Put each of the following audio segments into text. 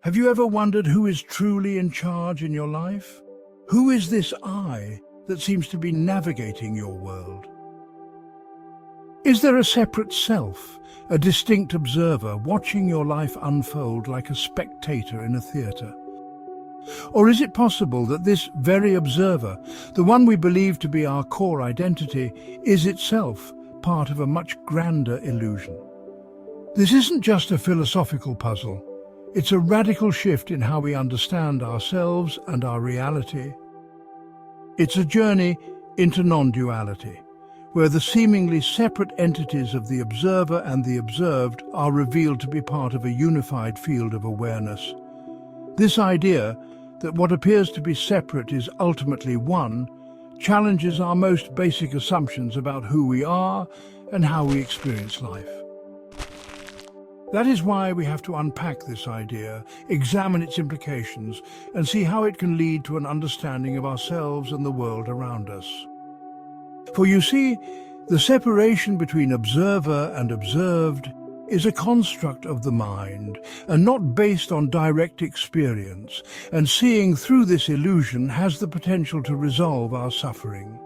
Have you ever wondered who is truly in charge in your life? Who is this I that seems to be navigating your world? Is there a separate self, a distinct observer watching your life unfold like a spectator in a theatre? Or is it possible that this very observer, the one we believe to be our core identity, is itself part of a much grander illusion? This isn't just a philosophical puzzle. It's a radical shift in how we understand ourselves and our reality. It's a journey into non-duality, where the seemingly separate entities of the observer and the observed are revealed to be part of a unified field of awareness. This idea that what appears to be separate is ultimately one challenges our most basic assumptions about who we are and how we experience life. That is why we have to unpack this idea, examine its implications, and see how it can lead to an understanding of ourselves and the world around us. For you see, the separation between observer and observed is a construct of the mind and not based on direct experience, and seeing through this illusion has the potential to resolve our suffering.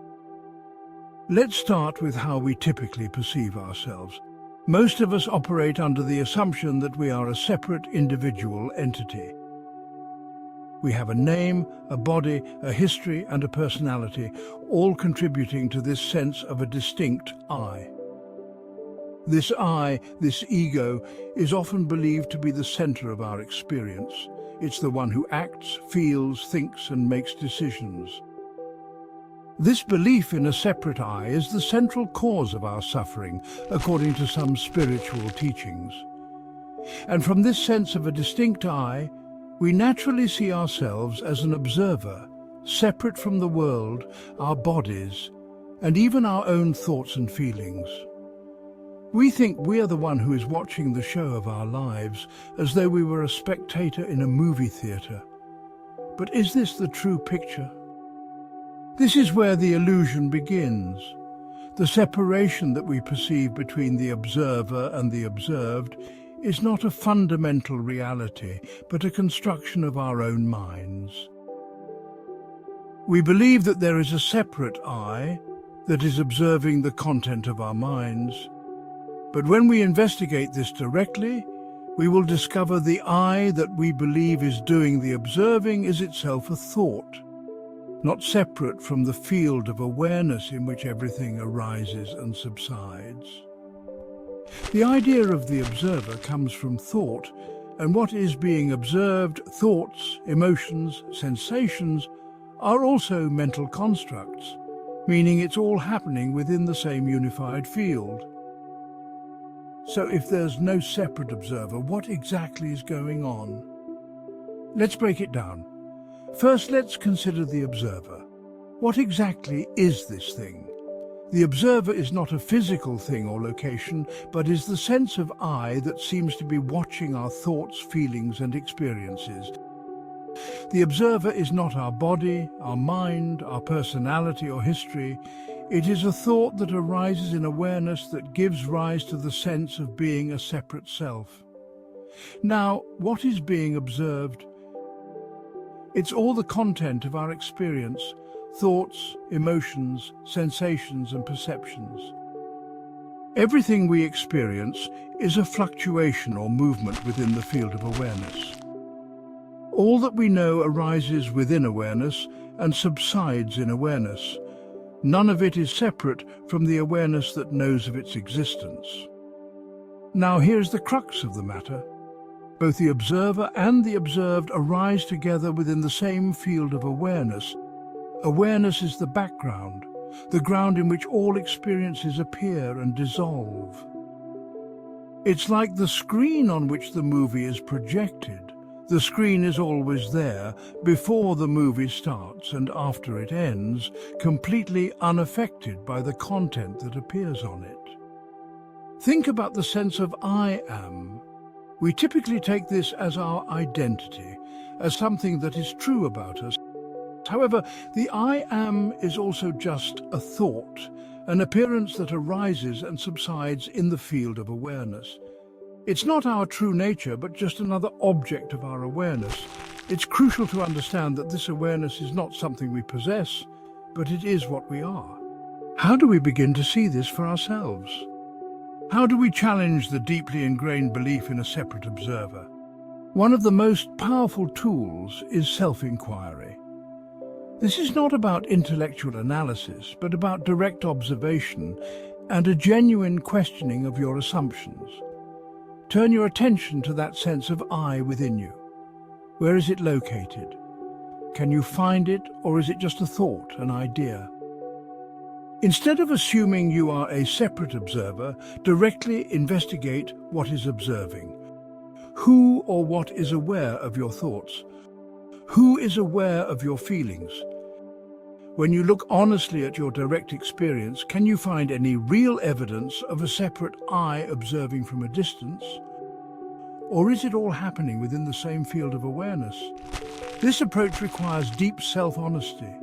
Let's start with how we typically perceive ourselves. Most of us operate under the assumption that we are a separate individual entity. We have a name, a body, a history, and a personality, all contributing to this sense of a distinct I. This I, this ego, is often believed to be the center of our experience. It's the one who acts, feels, thinks, and makes decisions. This belief in a separate I is the central cause of our suffering, according to some spiritual teachings. And from this sense of a distinct I, we naturally see ourselves as an observer, separate from the world, our bodies, and even our own thoughts and feelings. We think we are the one who is watching the show of our lives, as though we were a spectator in a movie theatre. But is this the true picture? This is where the illusion begins. The separation that we perceive between the observer and the observed is not a fundamental reality, but a construction of our own minds. We believe that there is a separate I that is observing the content of our minds. But when we investigate this directly, we will discover the I that we believe is doing the observing is itself a thought, not separate from the field of awareness in which everything arises and subsides. The idea of the observer comes from thought, and what is being observed, thoughts, emotions, sensations, are also mental constructs, meaning it's all happening within the same unified field. So if there's no separate observer, what exactly is going on? Let's break it down. First, let's consider the observer. What exactly is this thing? The observer is not a physical thing or location, but is the sense of I that seems to be watching our thoughts, feelings, and experiences. The observer is not our body, our mind, our personality or history. It is a thought that arises in awareness that gives rise to the sense of being a separate self. Now, what is being observed? It's all the content of our experience, thoughts, emotions, sensations, and perceptions. Everything we experience is a fluctuation or movement within the field of awareness. All that we know arises within awareness and subsides in awareness. None of it is separate from the awareness that knows of its existence. Now here's the crux of the matter. Both the observer and the observed arise together within the same field of awareness. Awareness is the background, the ground in which all experiences appear and dissolve. It's like the screen on which the movie is projected. The screen is always there, before the movie starts and after it ends, completely unaffected by the content that appears on it. Think about the sense of I am. We typically take this as our identity, as something that is true about us. However, the I am is also just a thought, an appearance that arises and subsides in the field of awareness. It's not our true nature, but just another object of our awareness. It's crucial to understand that this awareness is not something we possess, but it is what we are. How do we begin to see this for ourselves? How do we challenge the deeply ingrained belief in a separate observer? One of the most powerful tools is self-inquiry. This is not about intellectual analysis, but about direct observation and a genuine questioning of your assumptions. Turn your attention to that sense of I within you. Where is it located? Can you find it, or is it just a thought, an idea? Instead of assuming you are a separate observer, directly investigate what is observing. Who or what is aware of your thoughts? Who is aware of your feelings? When you look honestly at your direct experience, can you find any real evidence of a separate I observing from a distance? Or is it all happening within the same field of awareness? This approach requires deep self-honesty.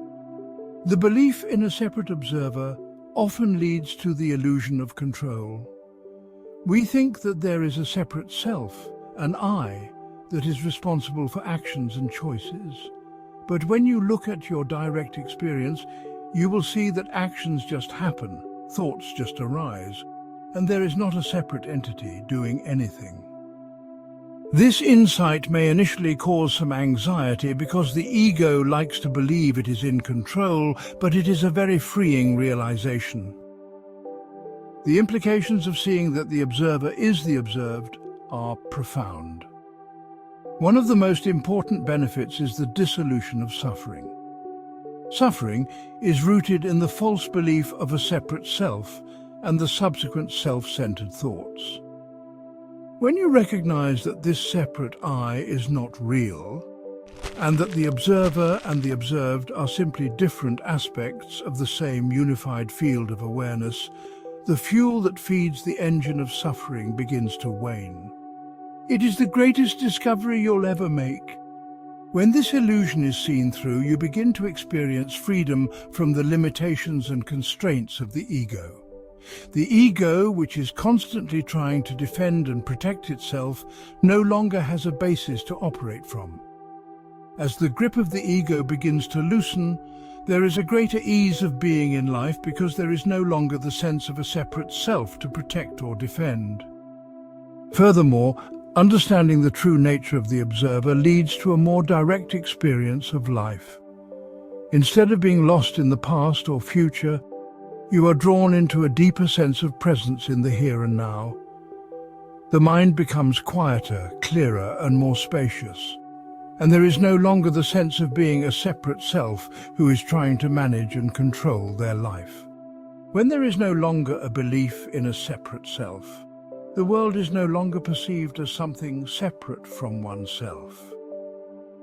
The belief in a separate observer often leads to the illusion of control. We think that there is a separate self, an I, that is responsible for actions and choices. But when you look at your direct experience, you will see that actions just happen, thoughts just arise, and there is not a separate entity doing anything. This insight may initially cause some anxiety because the ego likes to believe it is in control, but it is a very freeing realization. The implications of seeing that the observer is the observed are profound. One of the most important benefits is the dissolution of suffering. Suffering is rooted in the false belief of a separate self and the subsequent self-centered thoughts. When you recognize that this separate I is not real, and that the observer and the observed are simply different aspects of the same unified field of awareness, the fuel that feeds the engine of suffering begins to wane. It is the greatest discovery you'll ever make. When this illusion is seen through, you begin to experience freedom from the limitations and constraints of the ego. The ego, which is constantly trying to defend and protect itself, no longer has a basis to operate from. As the grip of the ego begins to loosen, there is a greater ease of being in life because there is no longer the sense of a separate self to protect or defend. Furthermore, understanding the true nature of the observer leads to a more direct experience of life. Instead of being lost in the past or future, you are drawn into a deeper sense of presence in the here and now. The mind becomes quieter, clearer, and more spacious, and there is no longer the sense of being a separate self who is trying to manage and control their life. When there is no longer a belief in a separate self, the world is no longer perceived as something separate from oneself.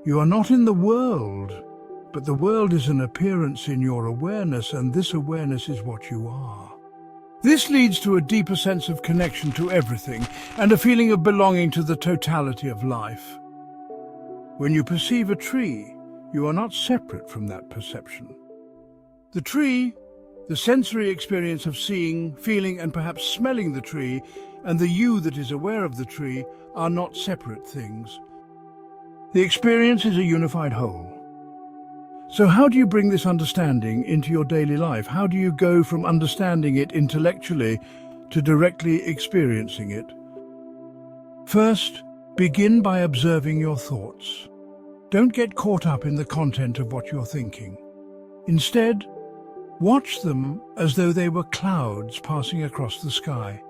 You are not in the world, but the world is an appearance in your awareness, and this awareness is what you are. This leads to a deeper sense of connection to everything and a feeling of belonging to the totality of life. When you perceive a tree, you are not separate from that perception. The tree, the sensory experience of seeing, feeling, and perhaps smelling the tree, and the you that is aware of the tree are not separate things. The experience is a unified whole. So how do you bring this understanding into your daily life? How do you go from understanding it intellectually to directly experiencing it? First, begin by observing your thoughts. Don't get caught up in the content of what you're thinking. Instead, watch them as though they were clouds passing across the sky.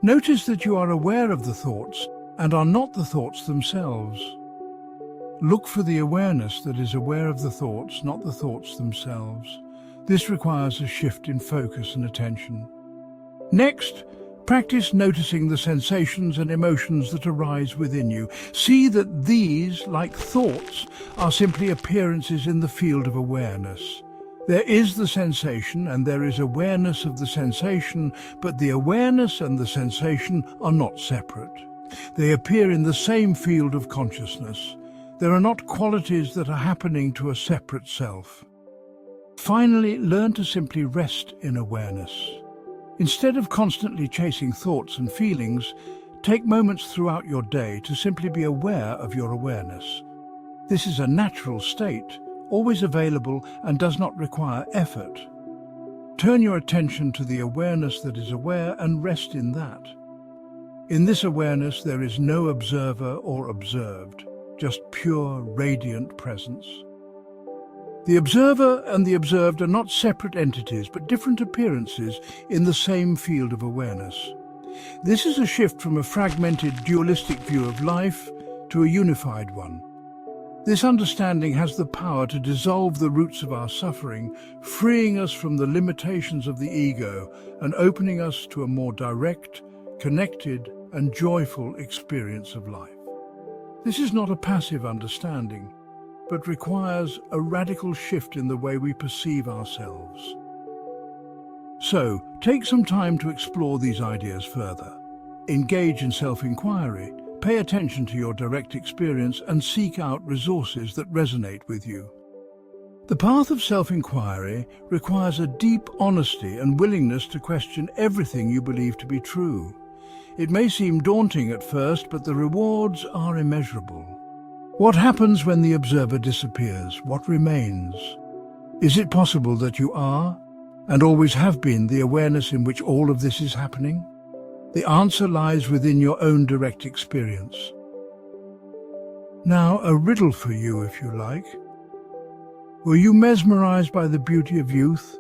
Notice that you are aware of the thoughts and are not the thoughts themselves. Look for the awareness that is aware of the thoughts, not the thoughts themselves. This requires a shift in focus and attention. Next, practice noticing the sensations and emotions that arise within you. See that these, like thoughts, are simply appearances in the field of awareness. There is the sensation and there is awareness of the sensation, but the awareness and the sensation are not separate. They appear in the same field of consciousness. There are not qualities that are happening to a separate self. Finally, learn to simply rest in awareness. Instead of constantly chasing thoughts and feelings, Take moments throughout your day to simply be aware of your awareness. This is a natural state, always available and does not require effort. Turn your attention to the awareness that is aware and rest in that. In this awareness, there is no observer or observed, just pure, radiant presence. The observer and the observed are not separate entities, but different appearances in the same field of awareness. This is a shift from a fragmented, dualistic view of life to a unified one. This understanding has the power to dissolve the roots of our suffering, freeing us from the limitations of the ego and opening us to a more direct, connected, and joyful experience of life. This is not a passive understanding, but requires a radical shift in the way we perceive ourselves. So, take some time to explore these ideas further. Engage in self-inquiry, pay attention to your direct experience, and seek out resources that resonate with you. The path of self-inquiry requires a deep honesty and willingness to question everything you believe to be true. It may seem daunting at first, but the rewards are immeasurable. What happens when the observer disappears? What remains? Is it possible that you are, and always have been, the awareness in which all of this is happening? The answer lies within your own direct experience. Now, a riddle for you, if you like. Were you mesmerized by the beauty of youth,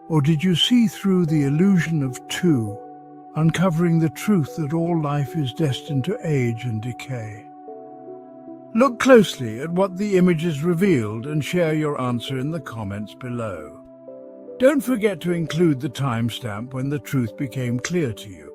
or did you see through the illusion of two, uncovering the truth that all life is destined to age and decay? Look closely at what the images revealed and share your answer in the comments below. Don't forget to include the timestamp when the truth became clear to you.